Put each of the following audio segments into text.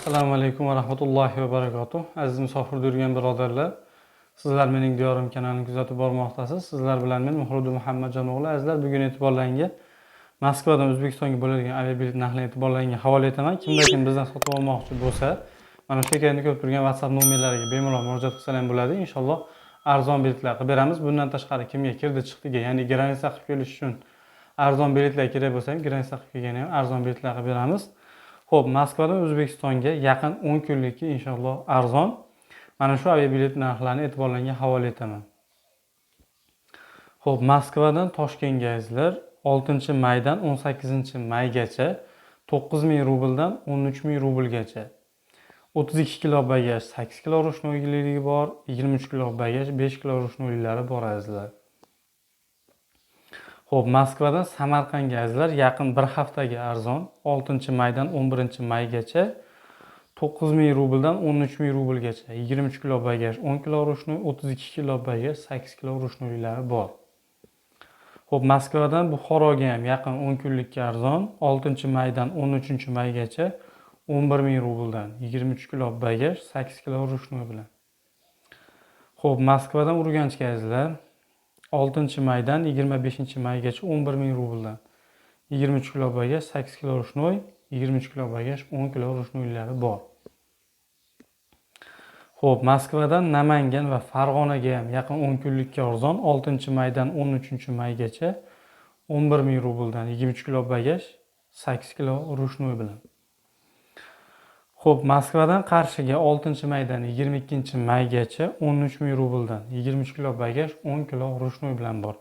Assalomu alaykum va rahmatullohi va barakatuh. Aziz musofirda yurgan birodarlar, sizlar mening diyorim kanalini kuzatib bormoqdasiz. Sizlar bilan men Muhriddin Muhammadjon o'g'li. Azizlar, bugun e'tiborlarga Moskvadan O'zbekistonga bo'ladigan aviabilet narxini e'tiborlarga havola etaman. Kimda kim bizdan sotib olmoqchi bo'lsa, mana shu ekranda ko'rib turgan WhatsApp nomerlariga bemalol murojaat qilsa ham bo'ladi. Inshaalloh arzon biletlar qilib beramiz. Bundan tashqari kimga kirdi chiqdiga, ya'ni granitsa qilib kelish uchun arzon biletlar kerak bo'lsa ham granitsa qilib kelgani ham arzon biletlar qilib beramiz. Xo'p, Moskvadan O'zbekistonga yaqin 10 kunlikka inshaalloh arzon mana shu aviabilet narxlarini e'tiborlarga havola etaman. Xo'p, Moskvadan Toshkentga azizlar 6-maydan 18-maygacha 9000 rubldan 13000 rublgacha 32 kilo bagaj 8 kilo rushnoyliligi bor, 23 kilo bagaj 5 kilo rushnoylilari bor azizlar. Xo'p, Moskvadan Samarqandga azizlar yaqin bir haftaga arzon 6-maydan 11-maygacha 9000 rubldan 13000 rublgacha 23 kilo bagaj 10 kilo rushnoy, 32 kilo bagaj 8 kilo rushnoylilari bor. Xo'p, Moskvadan Buxoroga ham yaqin 10 kunlikka arzon 6-maydan 13-maygacha 11000 rubldan 23 kilo bagaj 8 kilo rushnoy bilan. Xo'p, Moskvadan Urganchga azizlar 6-maydan 25-maygacha 11000 rubldan 23 kilo bagaj 8 kilo rushnoy, 23 kilo bagaj 10 kilo rushnoylilari bor. Xo'p, Moskvadan Namangan va Farg'onaga ham yaqin 10 kunlikka arzon 6-maydan 13-maygacha 11000 rubldan 23 kilo bagaj 8 kilo rushnoy bilan. Xo'p, Moskvadan Qarshiga 6-maydan 22-maygacha 13000 rubldan 23 kilo bagaj 10 kilo rushnoy bilan bor.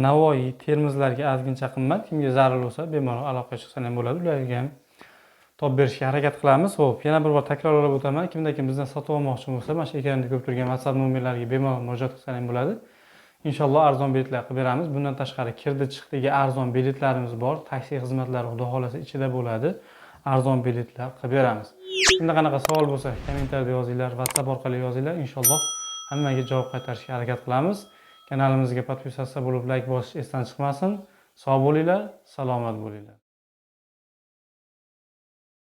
Navoiy, Termizlarga ozgincha qimmat, kimga zarur bo'lsa bemalol aloqaga chiqsa ham bo'ladi. Ularga ham topib berishga harakat qilamiz. Xo'p, yana bir bor takrorlab o'taman. Kimda kim bizdan sotib olmoqchi bo'lsa, mana shu ekranda ko'rib turgan WhatsApp nomerlariga bemalol murojaat qilsa ham bo'ladi. Inshaalloh arzon biletlar qilib beramiz. Bundan tashqari kirdi chiqdiga arzon biletlarimiz bor. Taksi xizmatlari xudo xolasa ichida bo'ladi. Arzon biletlar qilib beramiz. Kimda qanaqa savol bo'lsa, kommentariyada yozinglar, WhatsApp orqali yozinglar. Inshaalloh hammaga javob qaytarishga harakat qilamiz. Kanalimizga podpisatsiya bo'lib, like bosish esdan chiqmasin. Sog' bo'linglar, salomat bo'linglar.